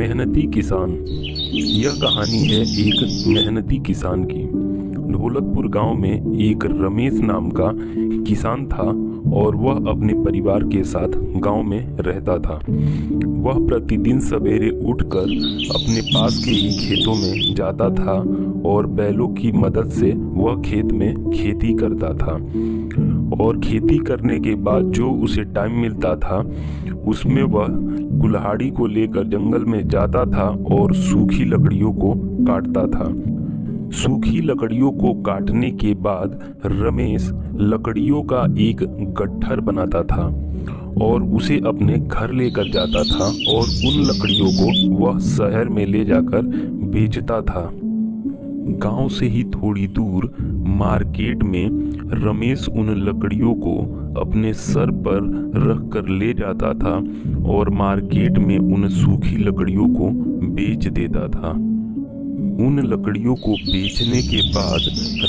मेहनती किसान। यह कहानी है एक मेहनती किसान की। ढोलकपुर गांव में एक रमेश नाम का किसान था और वह अपने परिवार के साथ गांव में रहता था। वह प्रतिदिन सवेरे उठकर अपने पास के ही खेतों में जाता था और बैलों की मदद से वह खेत में खेती करता था। और खेती करने के बाद जो उसे टाइम मिलता था उसमें वह कुल्हाड़ी को लेकर जंगल में जाता था और सूखी लकड़ियों को काटता था। सूखी लकड़ियों को काटने के बाद रमेश लकड़ियों का एक गट्ठर बनाता था और उसे अपने घर लेकर जाता था और उन लकड़ियों को वह शहर में ले जाकर बेचता था। गांव से ही थोड़ी दूर मार्केट में रमेश उन लकड़ियों को अपने सर पर रख कर ले जाता था और मार्केट में उन सूखी लकड़ियों को बेच देता था। उन लकड़ियों को बेचने के बाद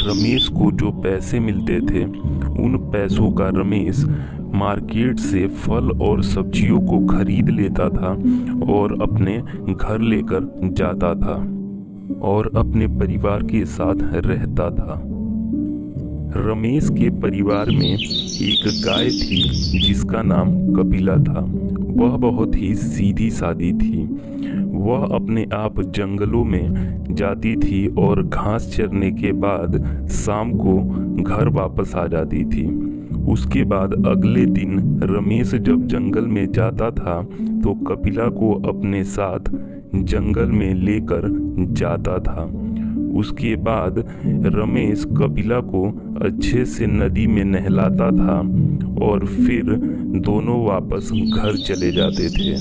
रमेश को जो पैसे मिलते थे उन पैसों का रमेश मार्केट से फल और सब्जियों को खरीद लेता था और अपने घर लेकर जाता था और अपने परिवार के साथ रहता था। रमेश के परिवार में एक गाय थी जिसका नाम कपिला था। वह बहुत ही सीधी सादी थी। वह अपने आप जंगलों में जाती थी और घास चरने के बाद शाम को घर वापस आ जाती थी। उसके बाद अगले दिन रमेश जब जंगल में जाता था तो कपिला को अपने साथ जंगल में लेकर जाता था। उसके बाद रमेश कपिला को अच्छे से नदी में नहलाता था और फिर दोनों वापस घर चले जाते थे।